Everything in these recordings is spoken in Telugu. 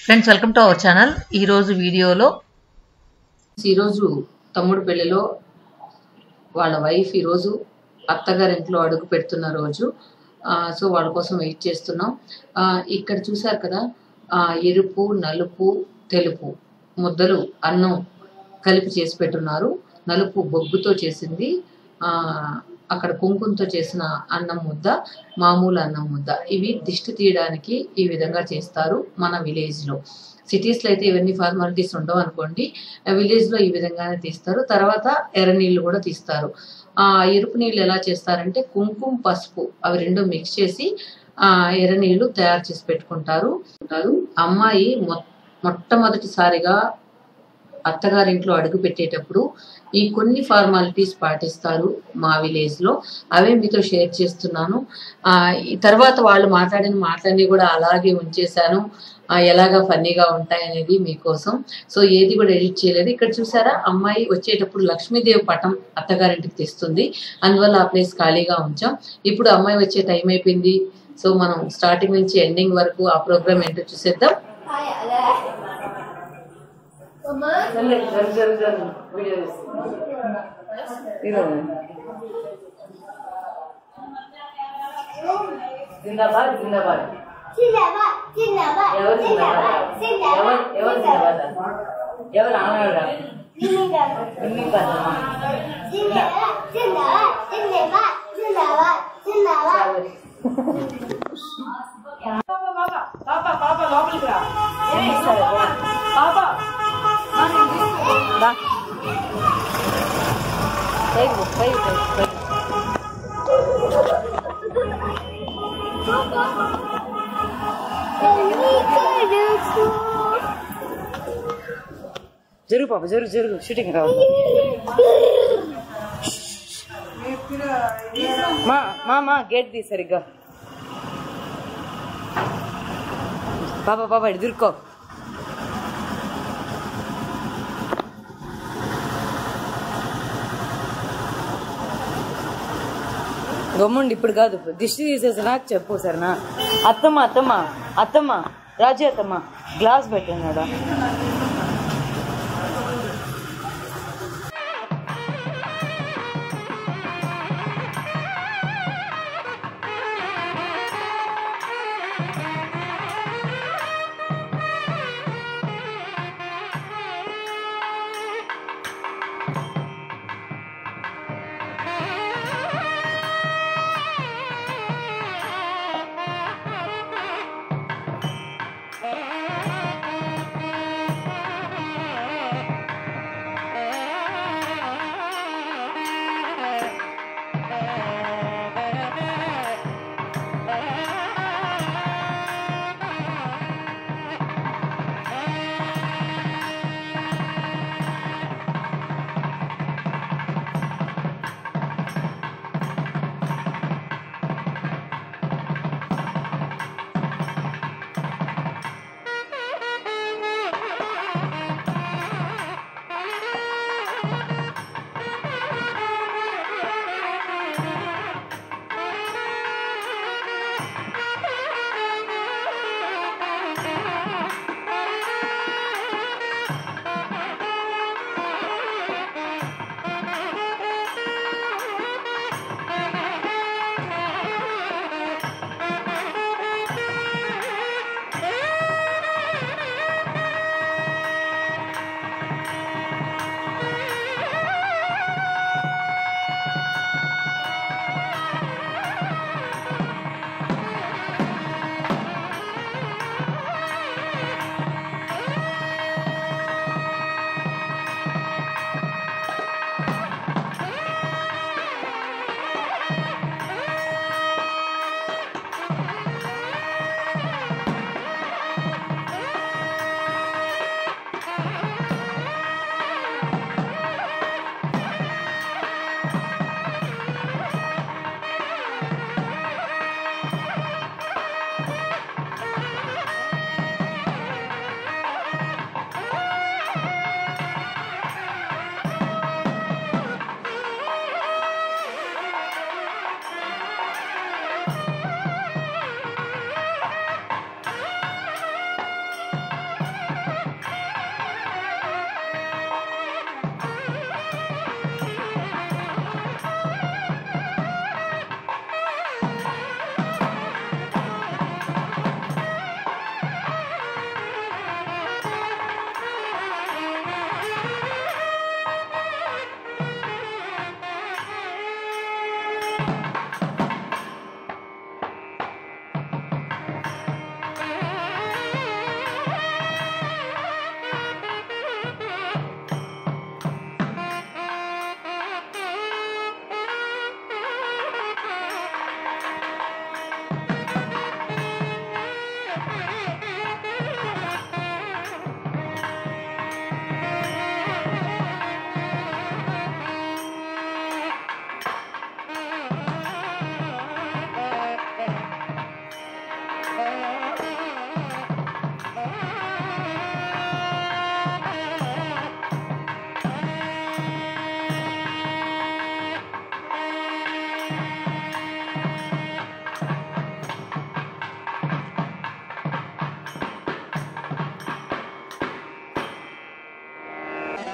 Friends welcome to our channel. ఈరోజు వీడియోలో ఈరోజు తమ్ముడు పెళ్లిలో వాళ్ళ వైఫ్ ఈరోజు అత్తగారింట్లో అడుగు పెడుతున్న రోజు. సో వాళ్ళ కోసం వెయిట్ చేస్తున్నాం. ఇక్కడ చూసారు కదా, ఎరుపు, నలుపు, తెలుపు ముద్దలు అన్నం కలిపి చేసి పెట్టున్నారు. నలుపు బొగ్గుతో చేసింది, అక్కడ కుంకుమతో చేసిన అన్నం ముద్ద, మామూలు అన్నం ముద్ద. ఇవి దిష్టి తీయడానికి ఈ విధంగా చేస్తారు మన విలేజ్లో. సిటీస్లో అయితే ఇవన్నీ ఫార్మాలిటీస్ ఉండవు అనుకోండి, విలేజ్లో ఈ విధంగానే తీస్తారు. తర్వాత ఎర్ర నీళ్ళు కూడా తీస్తారు. ఎరుపు నీళ్ళు ఎలా చేస్తారంటే కుంకుమ, పసుపు అవి రెండు మిక్స్ చేసి ఎర్ర నీళ్ళు తయారు చేసి పెట్టుకుంటారు. అమ్మాయి మొట్టమొదటిసారిగా అత్తగారింట్లో అడుగు పెట్టేటప్పుడు ఈ కొన్ని ఫార్మాలిటీస్ పాటిస్తారు మా విలేజ్లో. అవే మీతో షేర్ చేస్తున్నాను. ఈ తర్వాత వాళ్ళు మాట్లాడిన మాటలన్నీ కూడా అలాగే ఉంచేశాను, ఎలాగా ఫన్నీగా ఉంటాయనేది మీకోసం. సో ఏది కూడా ఎడిట్ చేయలేదు. ఇక్కడ చూసారా, అమ్మాయి వచ్చేటప్పుడు లక్ష్మీదేవి పటం అత్తగారింటికి తెస్తుంది, అందువల్ల ఆ ప్లేస్ ఖాళీగా ఉంచాం. ఇప్పుడు అమ్మాయి వచ్చే టైం అయిపోయింది. సో మనం స్టార్టింగ్ నుంచి ఎండింగ్ వరకు ఆ ప్రోగ్రామ్ ఏంటో చూసేద్దాం. జిందాబాద్ జిందాబాద్. ఎవరు ఎవరు ఆనాడు లోపలికి రా. జరుగు పాప, జరుగు జరుగు, షూటింగ్ రావద్దు. మా గేట్ తీ సరిగ్గా. పాప పాప ఇటు దుర్కో. గమ్ముండి, ఇప్పుడు కాదు, దిష్టి తీసేసి నాకు చెప్పు సరేనా. అత్తమ్మ అత్తమ్మ అత్తమ్మ, రాజీ అత్తమ్మ glass పెట్టినాడా.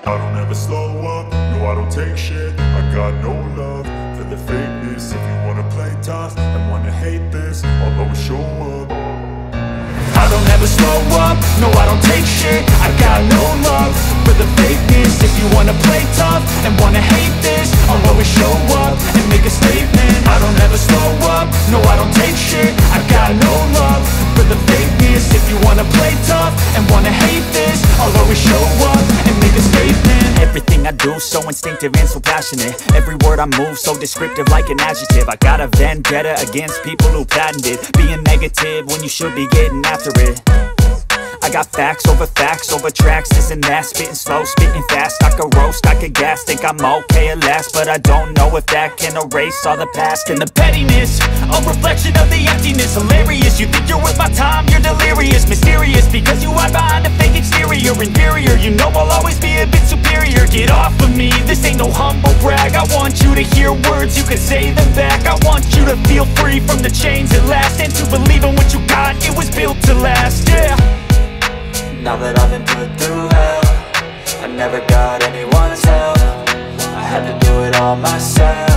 I don't ever slow up, no I don't take shit. I got no love for the fakeness. If you wanna play tough and wanna hate this, I'll always show up. I don't ever slow up, no I don't take shit. I got no love for the fakeness. If you wanna play tough and wanna hate this, I'll always show up and make a statement. I don't ever slow up, no I don't take shit. I got no love for the fakeness. If you wanna play tough and wanna hate this, I'll always show up and make a statement. Everything I do so instinctive and so passionate. Every word I move so descriptive like an adjective. I got a vendetta against people who patented being negative when you should be getting after it. I got facts over tracks, this and that. Spitting slow, spitting fast. I could roast, I could gas. Think I'm okay at last, but I don't know if that can erase all the past. And the pettiness, a reflection of the emptiness. Hilarious, you think you're worth my time, you're delirious. Mysterious, because you hide behind a fake exterior. Inferior, you know I'll always be a bit superior. Get off of me, this ain't no humble brag. I want you to hear words, you can say them back. I want you to feel free from the chains at last, and to believe in what you got, it was built to last, yeah. Now that I've been put through hell, I never got anyone's help. I had to do it all myself.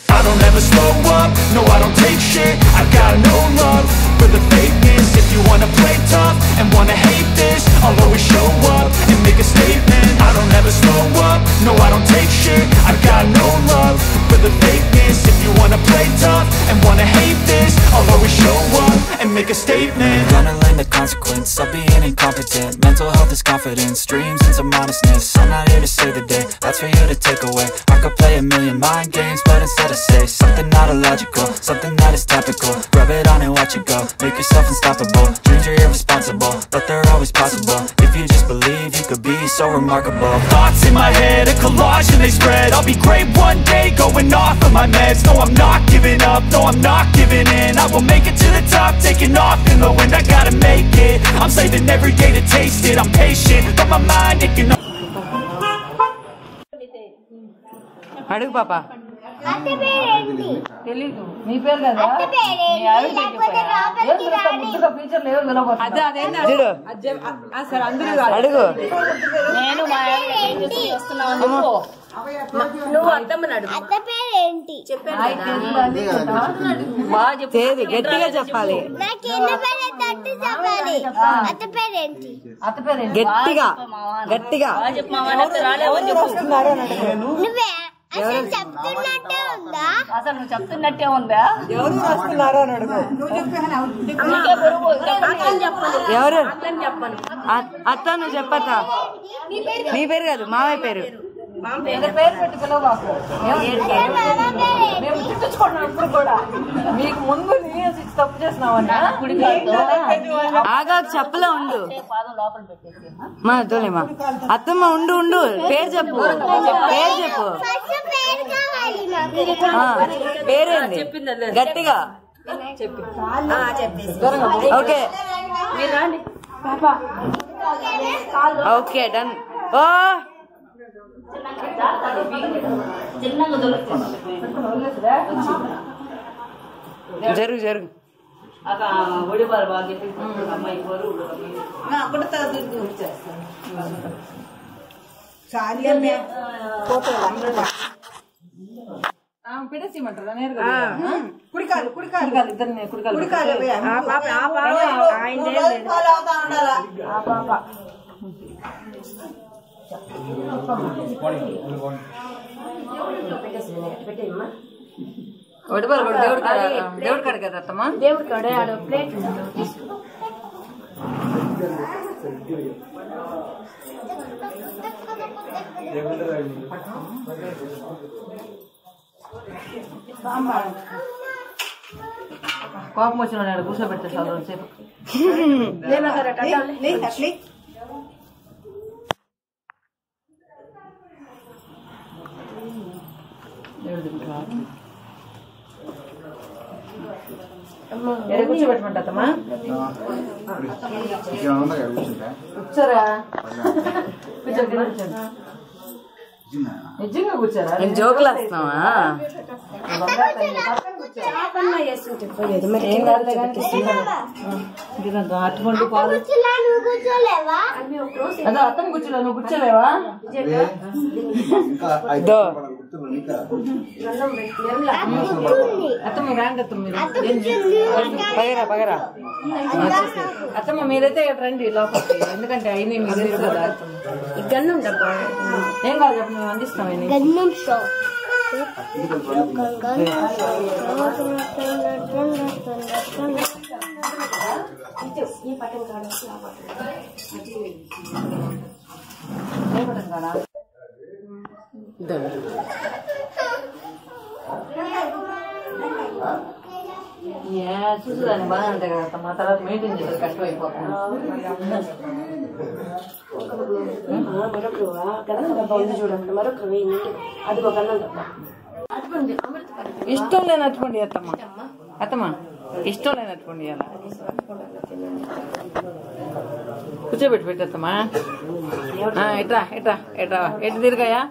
I don't ever slow up, no I don't take shit. I got no love for the fakeness. If you wanna play tough and wanna hate this, I'll always show up and make a statement. I don't ever slow up, no I don't take shit. I got no love for the fakeness. If you wanna play tough and wanna hate this, I'll always show up and make a statement. Gonna learn the consequence of being incompetent. Mental health is confidence, dreams and some honestness. I'm not here to save the day, that's for you to take away. I could play a million mind games, but instead I say something not illogical, something that is topical. Rub it on and watch it go, make yourself unstoppable. Dreams are irresponsible, but they're always possible. If you just believe, you could be so remarkable. Thoughts in my head, a collage and they spread. I'll be great one day, going off of my meds. No I'm not giving up, no I'm not giving in. I will make it to the top, taking off in the wind. I gotta make it, I'm saving every day to taste it. I'm patient, but my mind it can. అడుగు పాప అత్త పేరేంటి తెలీదు నీ పేరు కదా అత్త పేరేంటి లేకపోతే లోపలికి రాని ముద్దుగా ఫీచర్ లేవు నిలబడు అదే చూడు సరే అందరూ అడుగు నేను మా ఏం చేస్తున్నావు నువ్వు అత్తమ్మని అడుగు అత్త పేరేంటి బాగా చెప్పేది గట్టిగా చెప్పాలి నాకు ఎన్న పేరు తట్టు చెప్పాలి అత్త పేరేంటి గట్టిగా గట్టిగా నువ్వే అసలు చెప్తున్నట్టే ఉందా అసలు నువ్వు చెప్తున్నట్టే ఉందా ఎవరు వస్తున్నారు అని అడుగు ఎవరు అత్త నువ్వు చెప్పతా నీ పేరు కాదు మామయ్య పేరు పేరు పెట్టి పిలవబాకు మేము తిట్టించుకున్నాం ఇప్పుడు కూడా మీకు ముందు నేనే తప్పు చేసినావన్నా ఆగా చెప్పలే ఉండు మా తోలేమా అత్తమ్మ ఉండు ఉండు పేరు చెప్పు పేరు చెప్పు పేరేంది గట్టిగా ఓకే ఓకే డన్ ఓ జరుగు జరుగు పెట్టేసిమంటారా నేరుగా కుడికాలు కుడికాలు ఇద్దరు కుడికాలు దేవుడి కాడ కదా అత్తమ్మా దేవుడి కాడ ప్లేట్ కోపం వచ్చిన కూర్చోబెడతా చదువు సేపు కూర్చోబెట్టమంటమ్మా కూర్చోరా నిజంగా కూర్చోరా జోకులు వస్తున్నావా అట్టుకుంటూ పాలు అదే అత్తమ్మ కూర్చోలే నువ్వు కూర్చోలేవా అత్తమ్మ రాండి పగరా అత్తమ్మ మీరైతే రండి లోపలికి ఎందుకంటే అయినా మీకు తెలుసు కదా గన్ను ఏం కాదు చెప్పు మేము అందిస్తాం చూసుదాన్ని బాగా ఉంటాయి కదా మా తర్వాత మెయింటైన్ చేయాలి కష్టం అయిపోతుంది చూడండి మరొక అది ఒక ఇష్టం లేనట్టుకోండి అత్తమ్మ ఇష్టం లేనట్టుకోండి అలా కూర్చోబెట్టి పెట్టమ్మా ఎట్రా ఎట్రా ఎట్రా ఎటు తిరిగాయా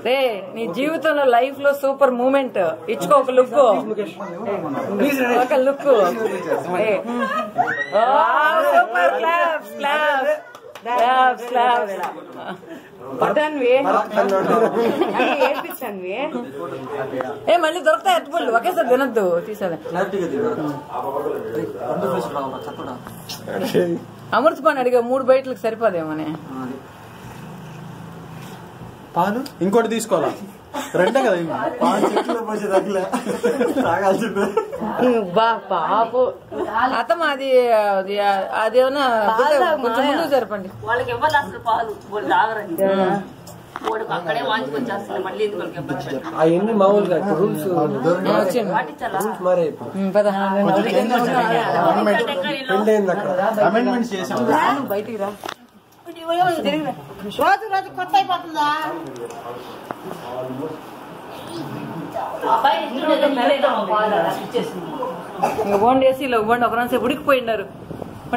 రే నీ జీవితంలో లైఫ్ లో సూపర్ మూమెంట్ ఇచ్చుకో ఒక look super claps claps claps claps పట్టాన్వి ఏడ్పించాన్వి ఏ మళ్ళీ దొరుకుతాయి అట్టుపళ్ళు ఒకేసారి తినద్దు తీసేది అమృతపాన్ అడిగా 3 బయటలకు సరిపోదేమోనే పాలు ఇంకోటి తీసుకోవాలా రెండే కదా బా పాపు అత్తమ్మ అది అదేమన్నా కొంచెం ముందు జరపండి వాళ్ళకి ఇవ్వాలి అసలు పాలు వాళ్ళు తాగరండి అక్కడే వాంచుకొచ్చేస్తారు మళ్ళీ అవన్నీ మామూలుగా రూల్స్ అమెండ్మెంట్స్ చేసాం బయటికి రా రోజు రోజు కొత్త అయిపోతుందా ఇంకా బోండి ఏసీలో ఇవ్వండి ఒక రోజు ఉడికిపోయినారు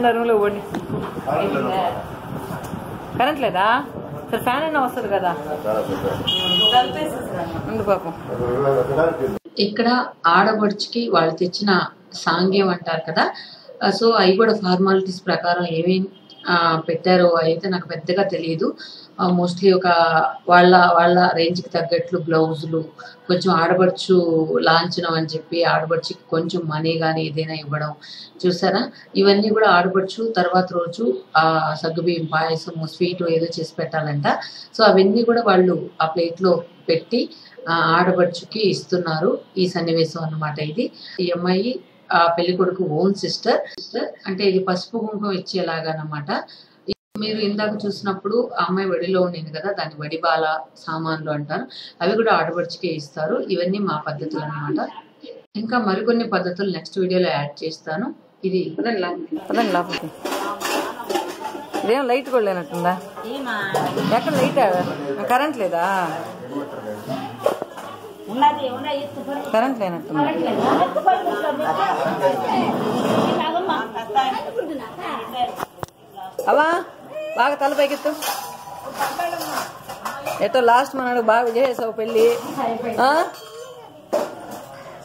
రూమ్ లో ఇవ్వండి కరెంట్ లేదా సరే ఫ్యాన్ అయినా వస్తుంది కదా పాపం ఇక్కడ ఆడబడుచుకి వాళ్ళు తెచ్చిన సాంగ్యం అంటారు కదా సో అవి కూడా ఫార్మాలిటీస్ ప్రకారం ఏమేమి పెట్టారో అయితే నాకు పెద్దగా తెలియదు మోస్ట్లీ ఒక వాళ్ళ రేంజ్కి తగ్గట్లు బ్లౌజులు కొంచెం ఆడబడుచు లాంఛనం అని చెప్పి ఆడబడుచుకి కొంచెం మనీ కానీ ఏదైనా ఇవ్వడం చూసారా ఇవన్నీ కూడా ఆడబడుచు తర్వాత రోజు సగ్గుబియ్యం పాయసం స్వీట్ ఏదో చేసి పెట్టాలంట సో అవన్నీ కూడా వాళ్ళు ఆ ప్లేట్లో పెట్టి ఆడబడుచుకి ఇస్తున్నారు ఈ సన్నివేశం అన్నమాట ఇది ఈ అమ్మాయి ఆ పెళ్లి కొడుకు ఓన్ సిస్టర్ అంటే ఇది పసుపు కుంకుమ ఇచ్చేలాగా అన్నమాట మీరు ఇందాక చూసినప్పుడు ఆ అమ్మాయి వడిలో ఉండేది కదా దాన్ని వడిబాల సామాన్లు అంటారు అవి కూడా ఆడబడుచుకే ఇస్తారు ఇవన్నీ మా పద్ధతులు అన్నమాట ఇంకా మరికొన్ని పద్ధతులు నెక్స్ట్ వీడియోలో యాడ్ చేస్తాను ఇది ఇదేం లైట్ కూడా లేనట్టుందా ఎక్కడ లైట్ కరెంట్ లేదా కరెంట్ లేనట్టుందా అవా బాగా తల పైకెత్తు ఎటో లాస్ట్ మనడు బాగా చేసావు పెళ్ళి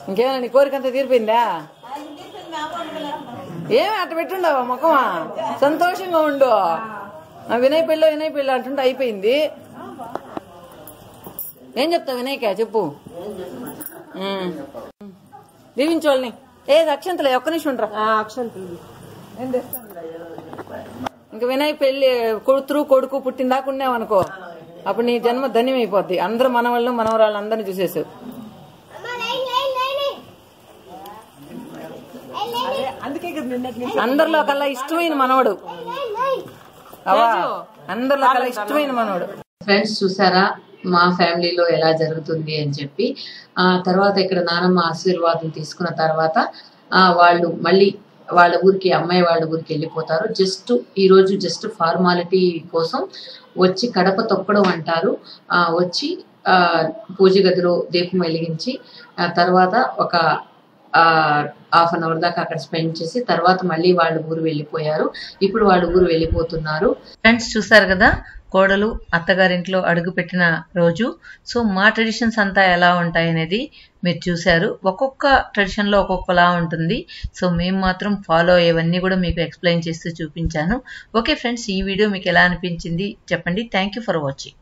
ఇంకేమైనా నీ కోరికంతా తీరిపోయిందా ఏమి అట్ట పెట్టుండవా ముఖమా సంతోషంగా ఉండు వినయ్ పెళ్ళి అంటుంటే అయిపోయింది ఏం చెప్తావు వినయ్క చెప్పు దీవించోళ్ళని అక్షంతలే ఒక్క నిమిషం ఉండరా అక్షంతలు ఇంకా వినయ్ పెళ్లి కొడుకు పుట్టిందాకా ఉన్నావనుకో అప్పుడు నీ జన్మ ధన్యమైపోద్ది అందరూ మనవాళ్ళు మనవరాళ్ళు అందరినీ చూసేసావు అందరిలో కల్లా ఇష్టమైన మనవడు అవా అందరిలో కల్లా ఇష్టమైన మనవడు ఫ్రెండ్స్ చూసారా మా ఫ్యామిలీలో ఎలా జరుగుతుంది అని చెప్పి తర్వాత ఇక్కడ నానమ్మ ఆశీర్వాదం తీసుకున్న తర్వాత వాళ్ళు మళ్ళీ వాళ్ళ ఊరికి అమ్మాయి వాళ్ళ ఊరికి వెళ్ళిపోతారు ఈ రోజు జస్ట్ ఫార్మాలిటీ కోసం వచ్చి కడప తొక్కడం అంటారు వచ్చి పూజ గదిలో దీపం వెలిగించి తర్వాత ఒక హాఫ్ అన్ అవర్ దాకా అక్కడ స్పెండ్ చేసి తర్వాత మళ్ళీ వాళ్ళ ఊరు వెళ్ళిపోయారు ఇప్పుడు వాళ్ళ ఊరు వెళ్ళిపోతున్నారు ఫ్రెండ్స్ చూసారు కదా కోడలు అత్తగారింట్లో అడుగుపెట్టిన రోజు. సో మా ట్రెడిషన్స్ అంతా ఎలా ఉంటాయి అనేది మీరు చూశారు. ఒక్కొక్క ట్రెడిషన్లో ఒక్కొక్కలా ఉంటుంది. సో మేము మాత్రం ఫాలో అయ్యేవన్నీ కూడా మీకు ఎక్స్ప్లెయిన్ చేస్తూ చూపించాను. ఓకే ఫ్రెండ్స్, ఈ వీడియో మీకు ఎలా అనిపించింది చెప్పండి. Thank you for watching.